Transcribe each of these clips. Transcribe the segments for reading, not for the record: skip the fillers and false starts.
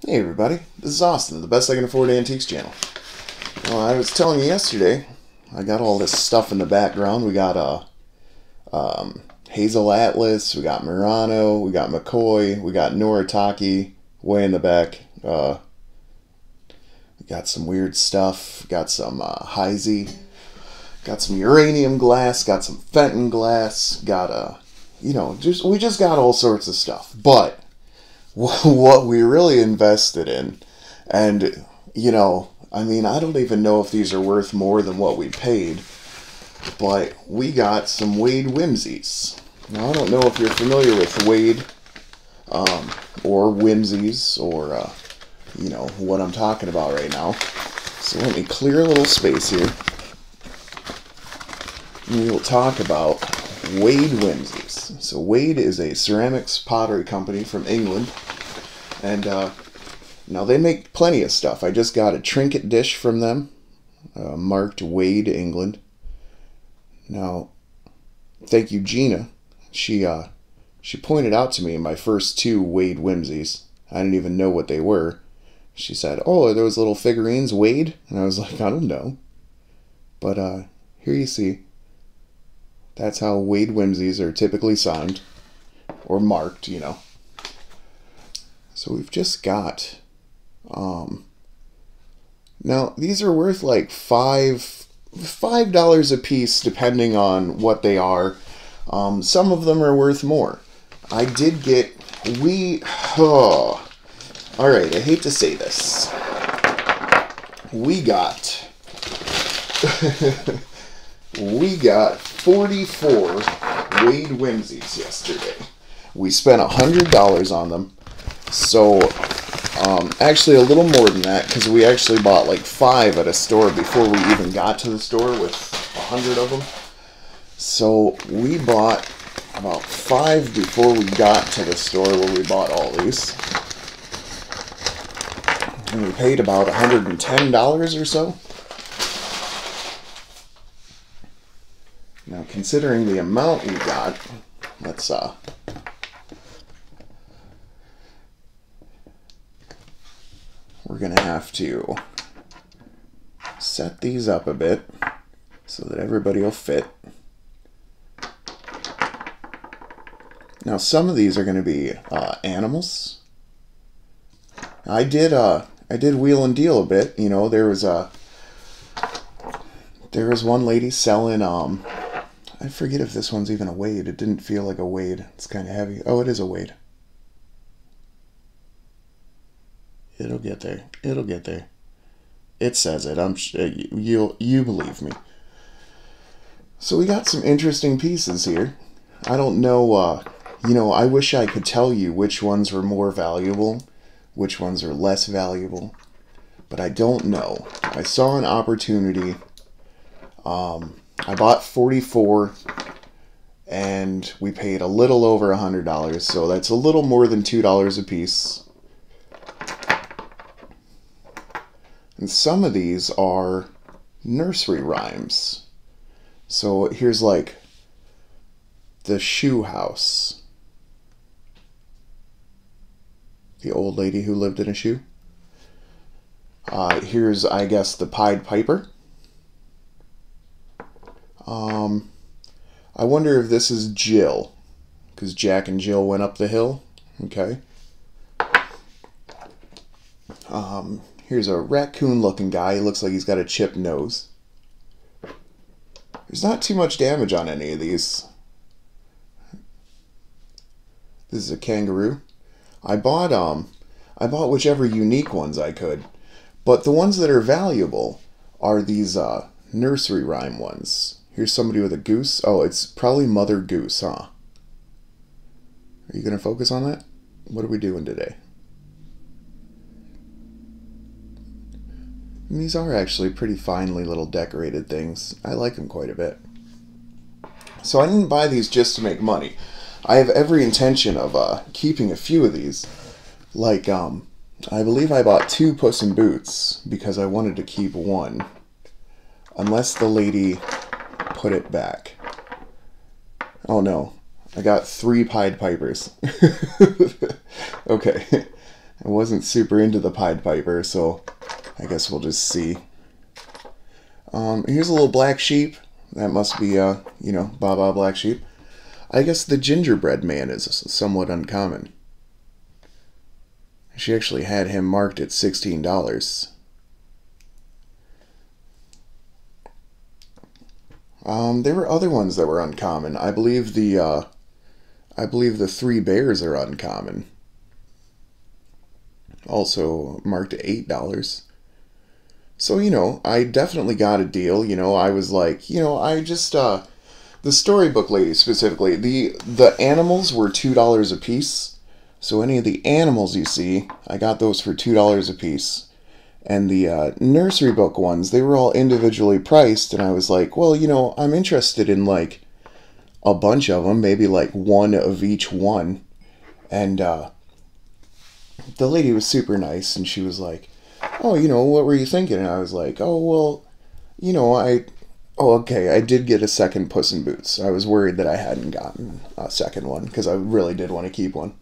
Hey everybody, this is Austin, the Best I Can Afford Antiques channel. Well, I was telling you yesterday, I got all this stuff in the background. We got Hazel Atlas, we got Murano, we got McCoy, we got Noritake way in the back. We got some weird stuff, got some Heisey, got some uranium glass, got some Fenton glass, got we just got all sorts of stuff. But what we really invested in, and I don't even know if these are worth more than what we paid, but we got some Wade Whimsies. Now, I don't know if you're familiar with Wade or Whimsies or what I'm talking about right now. So let me clear a little space here. We will talk about Wade Whimsies. So Wade is a ceramics pottery company from England, and now they make plenty of stuff. I just got a trinket dish from them, marked Wade, England. Now, thank you, Gina. She pointed out to me my first two Wade Whimsies. I didn't even know what they were. She said, "Oh, are those little figurines Wade?" And I was like, "I don't know." But here you see. That's how Wade Whimsies are typically signed, or marked, So we've just got, now these are worth like $5 a piece depending on what they are. Some of them are worth more. I did get, alright, I hate to say this. We got 44 Wade Whimsies yesterday. We spent $100 on them. So, actually a little more than that, because we actually bought like 5 at a store before we even got to the store with 100 of them. So, we bought about 5 before we got to the store where we bought all these. And we paid about $110 or so. Now, considering the amount we got, let's we're gonna have to set these up a bit so that everybody will fit. Now, some of these are gonna be animals. I did wheel and deal a bit. There was one lady selling I forget if this one's even a Wade. It didn't feel like a Wade. It's kind of heavy. Oh, it is a Wade. It'll get there. It'll get there. It says it. You believe me. So we got some interesting pieces here. I don't know. I wish I could tell you which ones were more valuable, which ones are less valuable, but I don't know. I saw an opportunity. I bought 44, and we paid a little over $100, so that's a little more than $2 a piece. And some of these are nursery rhymes. So here's like the shoe house. The old lady who lived in a shoe. Here's, I guess, the Pied Piper. I wonder if this is Jill, because Jack and Jill went up the hill. Okay. Here's a raccoon-looking guy. He looks like he's got a chipped nose. There's not too much damage on any of these. This is a kangaroo. I bought whichever unique ones I could, but the ones that are valuable are these nursery rhyme ones. Here's somebody with a goose. Oh, it's probably Mother Goose, huh? Are you going to focus on that? What are we doing today? And these are actually pretty finely little decorated things. I like them quite a bit. So I didn't buy these just to make money. I have every intention of keeping a few of these. Like, I believe I bought 2 Puss in Boots because I wanted to keep one. Unless the lady put it back. Oh no, I got 3 Pied Pipers. Okay, I wasn't super into the Pied Piper, so I guess we'll just see. Here's a little black sheep. That must be, Baba Black Sheep. I guess the Gingerbread Man is somewhat uncommon. She actually had him marked at $16. There were other ones that were uncommon. I believe the Three Bears are uncommon. Also marked at $8. So, I definitely got a deal. I was like, I just, the storybook lady specifically, the animals were $2 a piece. So any of the animals you see, I got those for $2 a piece. And the nursery book ones, they were all individually priced. And I was like, well, I'm interested in like a bunch of them, maybe like one of each one. And the lady was super nice, and she was like, oh, what were you thinking? And I was like, oh, well, okay, I did get a second Puss in Boots. I was worried that I hadn't gotten a second one, because I really did want to keep one.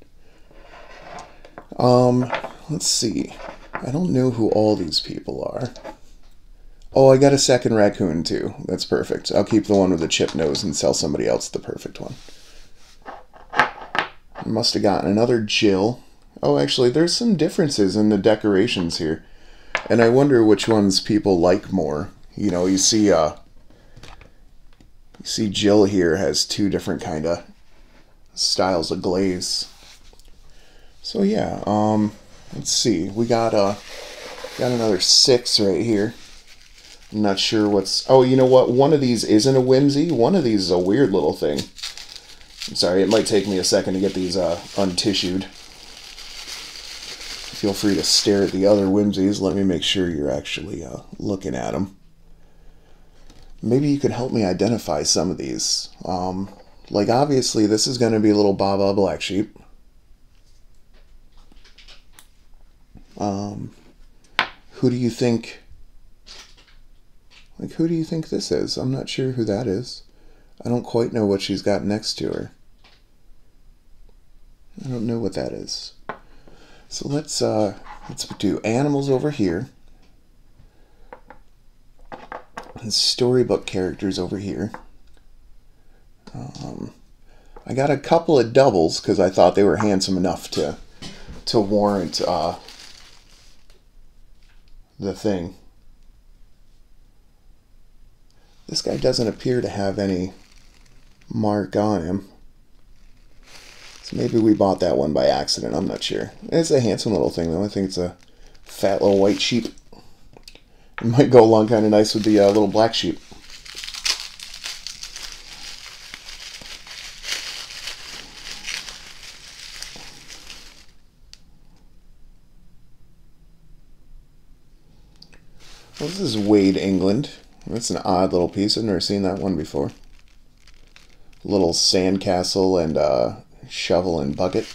Let's see. I don't know who all these people are. Oh, I got a second raccoon, too. That's perfect. I'll keep the one with the chip nose and sell somebody else the perfect one. I must have gotten another Jill. Oh, actually, there's some differences in the decorations here. And I wonder which ones people like more. You see Jill here has two different kind of styles of glaze. So yeah, let's see. We got another 6 right here. I'm not sure what's... Oh, you know what? One of these isn't a whimsy. One of these is a weird little thing. I'm sorry, it might take me a second to get these untissued. Feel free to stare at the other whimsies. Let me make sure you're actually looking at them. Maybe you could help me identify some of these. Like, obviously, this is going to be a little Baba Black Sheep. Who do you think... Like, who do you think this is? I'm not sure who that is. I don't quite know what she's got next to her. I don't know what that is. So let's do animals over here. And storybook characters over here. I got a couple of doubles because I thought they were handsome enough to warrant the thing. This guy doesn't appear to have any mark on him. So maybe we bought that one by accident. I'm not sure. It's a handsome little thing, though. I think it's a fat little white sheep. It might go along kind of nice with the little black sheep. Well, this is Wade, England. That's an odd little piece. I've never seen that one before. Little sandcastle and shovel and bucket.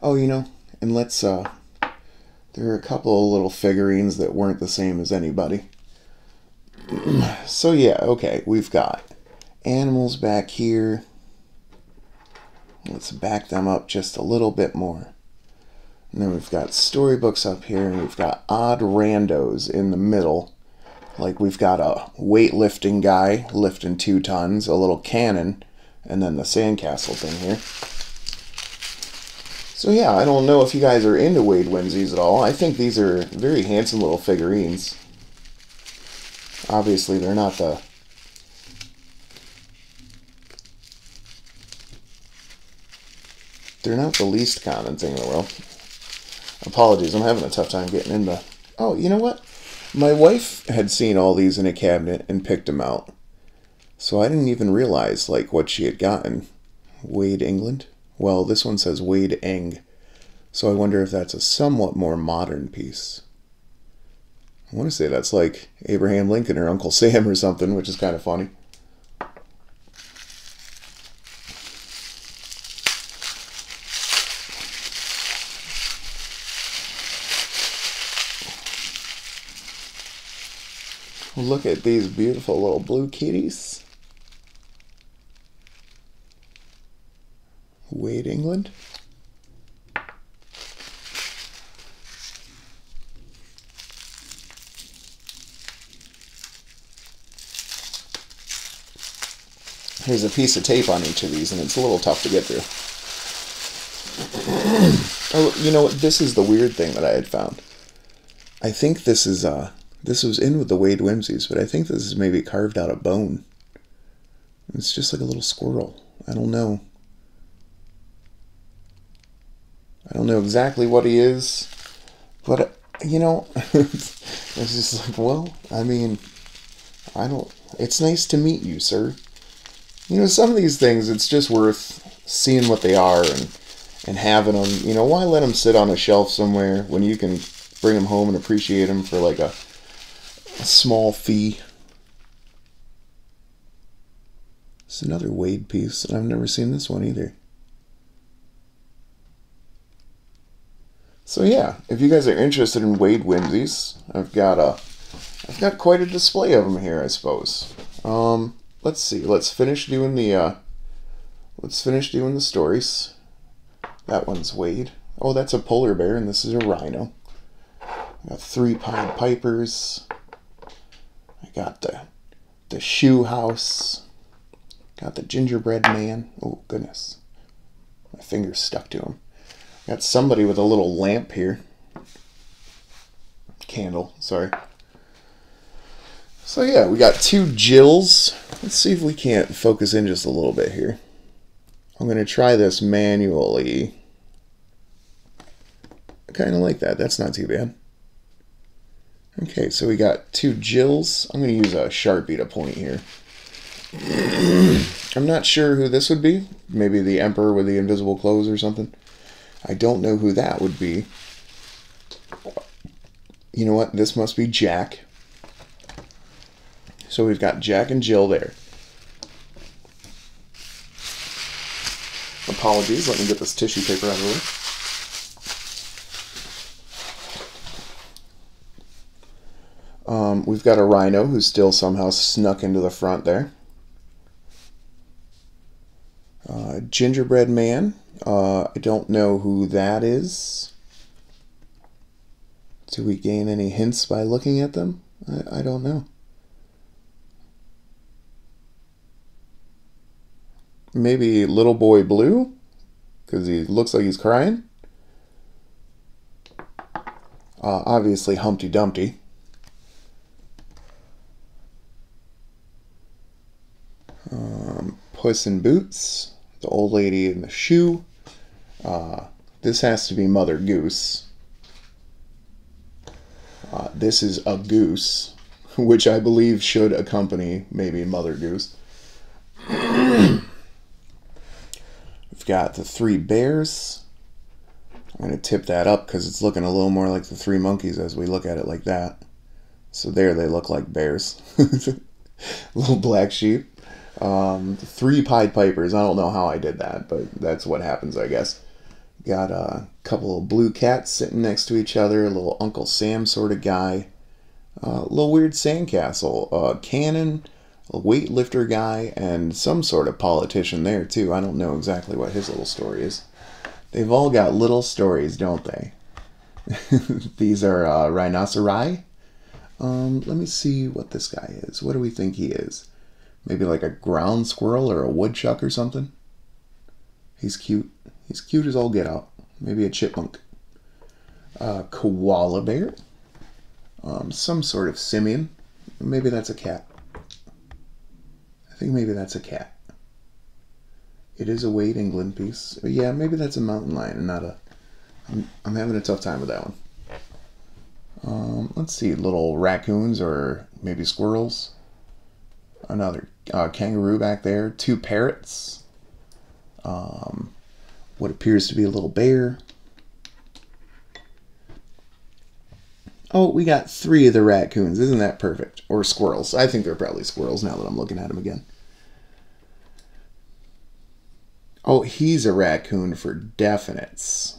Oh, and let's, there are a couple of little figurines that weren't the same as anybody. So yeah, okay, we've got animals back here. Let's back them up just a little bit more. And then we've got storybooks up here, and we've got odd randos in the middle. Like we've got a weightlifting guy lifting 2 tons, a little cannon, and then the sandcastle thing here. So yeah, I don't know if you guys are into Wade Whimsies at all. I think these are very handsome little figurines. Obviously, they're not the... They're not the least common thing in the world. Apologies, I'm having a tough time getting into... Oh, you know what? My wife had seen all these in a cabinet and picked them out. So I didn't even realize, like, what she had gotten. Wade, England? Well, this one says Wade Eng. So I wonder if that's a somewhat more modern piece. I want to say that's like Abraham Lincoln or Uncle Sam or something, which is kind of funny. Look at these beautiful little blue kitties. Wade, England. Here's a piece of tape on each of these, and it's a little tough to get through. Oh, you know what? This is the weird thing that I had found. I think this is, this was in with the Wade Whimsies, but I think this is maybe carved out of bone. It's just like a little squirrel. I don't know. I don't know exactly what he is, but, you know, it's just like, well, I mean, it's nice to meet you, sir. You know, some of these things, it's just worth seeing what they are and having them. You know, why let them sit on a shelf somewhere when you can bring them home and appreciate them for like a small fee? It's another Wade piece, and I've never seen this one either. So yeah, if you guys are interested in Wade Whimsies, I've got quite a display of them here, I suppose. Let's see. Let's finish doing the stories. That one's Wade. Oh, that's a polar bear, and this is a rhino. I got 3 Pied Pipers. I got the shoe house. Got the gingerbread man. Oh goodness, my finger's stuck to him. Got somebody with a little lamp here. Candle, sorry. So yeah, we got 2 Jills. Let's see if we can't focus in just a little bit here. I'm going to try this manually. I kind of like that. That's not too bad. Okay, so we got 2 Jills. I'm going to use a Sharpie to point here. I'm not sure who this would be. Maybe the Emperor with the invisible clothes or something. I don't know who that would be. You know what? This must be Jack. So we've got Jack and Jill there. Apologies, let me get this tissue paper out of the way. We've got a rhino who's still somehow snuck into the front there. Gingerbread Man. I don't know who that is. Do we gain any hints by looking at them? I don't know. Maybe Little Boy Blue, because he looks like he's crying. Obviously Humpty Dumpty. Puss in Boots, the old lady in the shoe. This has to be Mother Goose. This is a goose, which I believe should accompany maybe Mother Goose. We've got the 3 bears. I'm going to tip that up because it's looking a little more like the 3 monkeys as we look at it like that. So there they look like bears. Little black sheep. 3 Pied Pipers. I don't know how I did that, but that's what happens, I guess. Got a couple of blue cats sitting next to each other. A little Uncle Sam sort of guy. A little weird sandcastle. A cannon. A weightlifter guy, and some sort of politician there too. I don't know exactly what his little story is. They've all got little stories, don't they? These are rhinoceri. Let me see what this guy is. What do we think he is? Maybe like a ground squirrel or a woodchuck or something? He's cute. He's cute as all get out. Maybe a chipmunk. Koala bear. Some sort of simian. Maybe that's a cat. I think maybe that's a cat. It is a Wade, England piece. But yeah, maybe that's a mountain lion and not a... I'm having a tough time with that one. Let's see, little raccoons or maybe squirrels. Another kangaroo back there. 2 parrots. What appears to be a little bear. Oh, we got 3 of the raccoons. Isn't that perfect? Or squirrels. I think they're probably squirrels now that I'm looking at them again. Oh, he's a raccoon for definites.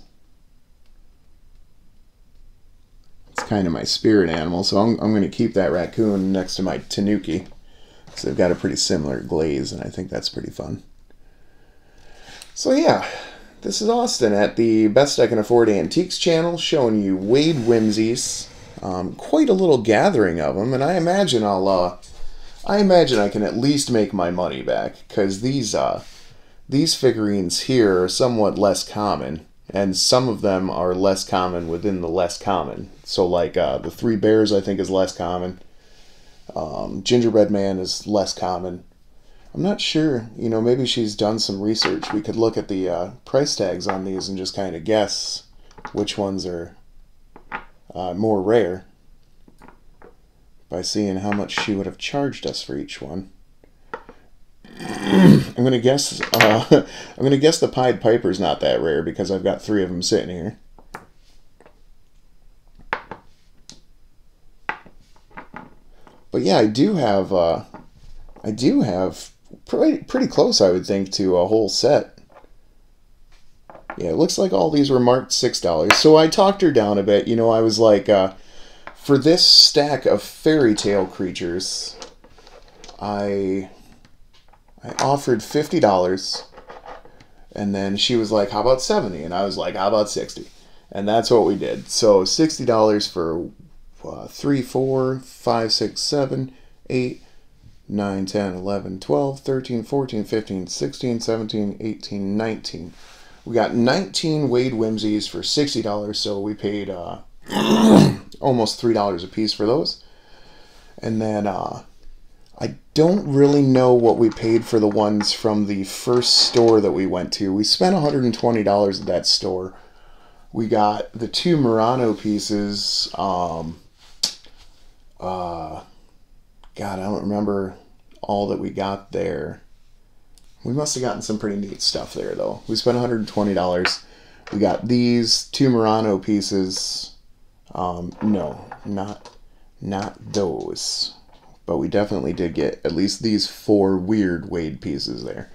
It's kind of my spirit animal, so I'm going to keep that raccoon next to my tanuki. So they've got a pretty similar glaze, and I think that's pretty fun. So yeah, This is Austin at the Best I Can Afford Antiques channel, showing you Wade Whimsies. Quite a little gathering of them, and I imagine I can at least make my money back, because these figurines here are somewhat less common, and some of them are less common within the less common. So like the Three Bears, I think, is less common. Gingerbread Man is less common. I'm not sure, maybe she's done some research. We could look at the price tags on these and just kind of guess which ones are more rare by seeing how much she would have charged us for each one. I'm gonna guess the Pied Piper's not that rare because I've got 3 of them sitting here. But yeah, I do have pretty close, I would think, to a whole set. Yeah, it looks like all these were marked $6. So I talked her down a bit. I was like, for this stack of fairy tale creatures, I offered $50, and then she was like, how about 70? And I was like, how about 60? And that's what we did. So $60 for 3, 4, 5, 6, 7, 8, 9, 10, 11, 12, 13, 14, 15, 16, 17, 18, 19. We got 19 Wade Whimsies for $60, so we paid almost $3 a piece for those. And then I don't really know what we paid for the ones from the first store that we went to. We spent $120 at that store. We got the 2 Murano pieces. God, I don't remember all that we got there. We must have gotten some pretty neat stuff there, though. We spent $120. We got these 2 Murano pieces. No, not those. But we definitely did get at least these 4 weird Wade pieces there.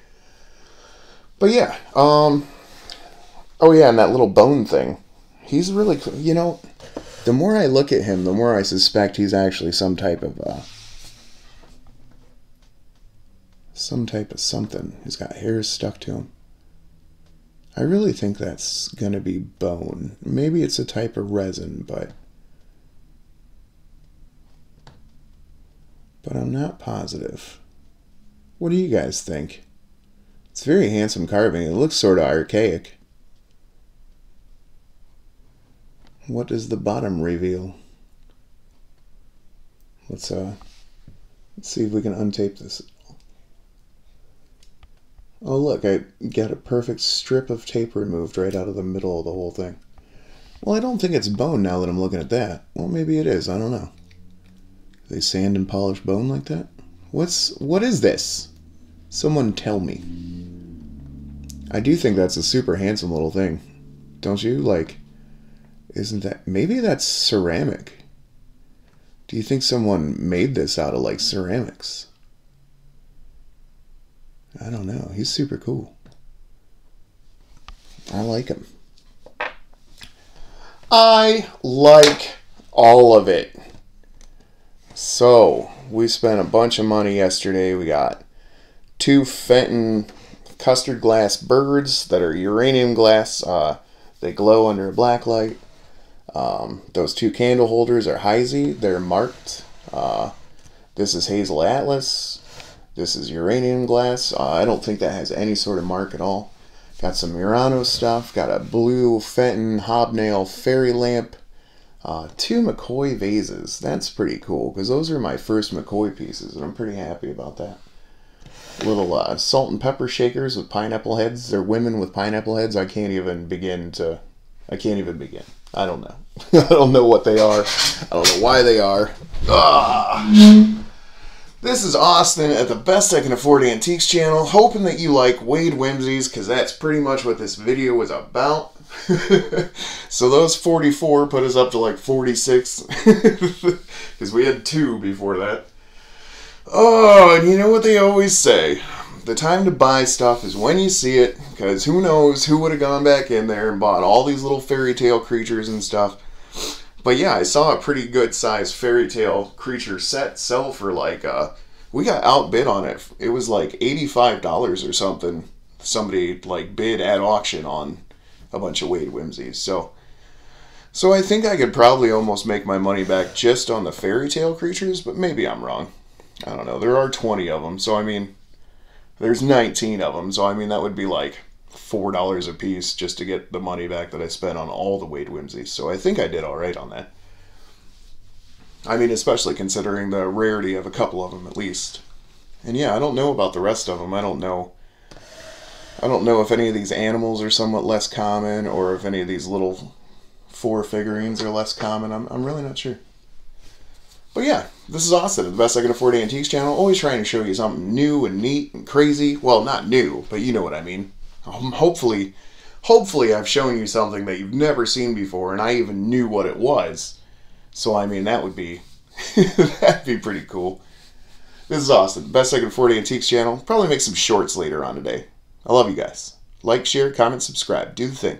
But yeah, oh yeah, and that little bone thing. He's really, the more I look at him, the more I suspect he's actually some type of something. He's got hairs stuck to him. I really think that's gonna be bone. Maybe it's a type of resin, but I'm not positive. What do you guys think? It's very handsome carving. It looks sort of archaic. What does the bottom reveal? Let's see if we can untape this. Oh look, I got a perfect strip of tape removed right out of the middle of the whole thing. Well, I don't think it's bone now that I'm looking at that. Well, maybe it is. I don't know. They sand and polish bone like that? What is this? Someone tell me. I do think that's a super handsome little thing. Don't you? Like, isn't that... Maybe that's ceramic. Do you think someone made this out of, like, ceramics? I don't know. He's super cool. I like him. I like all of it. So, we spent a bunch of money yesterday. We got 2 Fenton custard glass birds that are uranium glass. They glow under a black light. Those 2 candle holders are Heisey. They're marked. This is Hazel Atlas. This is uranium glass. I don't think that has any sort of mark at all. Got some Murano stuff. Got a blue Fenton hobnail fairy lamp. 2 McCoy vases. That's pretty cool, because those are my first McCoy pieces, and I'm pretty happy about that. Little salt and pepper shakers with pineapple heads. They're women with pineapple heads. I can't even begin. I don't know. I don't know what they are. I don't know why they are. This is Austin at the Best I Can Afford Antiques channel, hoping that you like Wade Whimsies, because that's pretty much what this video was about. So those 44 put us up to like 46, because we had 2 before that. Oh, and you know what they always say, the time to buy stuff is when you see it, because who knows who would have gone back in there and bought all these little fairy tale creatures and stuff. But yeah, I saw a pretty good size fairy tale creature set sell for like, we got outbid on it. It was like $85 or something. somebody like bid at auction on a bunch of Wade Whimsies. So I think I could probably almost make my money back just on the fairy tale creatures, but maybe I'm wrong. I don't know. There are 20 of them, so I mean, there's 19 of them, so I mean that would be like $4 a piece just to get the money back that I spent on all the Wade Whimsies. So I think I did all right on that. I mean, especially considering the rarity of a couple of them at least. And yeah, I don't know about the rest of them. I don't know if any of these animals are somewhat less common, or if any of these little 4 figurines are less common. I'm really not sure. But yeah, this is Austin, the Best I Can Afford Antiques channel. Always trying to show you something new and neat and crazy. Well, not new, but you know what I mean. Hopefully I've shown you something that you've never seen before, and I even knew what it was. So I mean, that would be that'd be pretty cool. This is Austin, the Best I Can Afford Antiques channel. Probably make some shorts later on today. I love you guys. Like, share, comment, subscribe. Do the thing.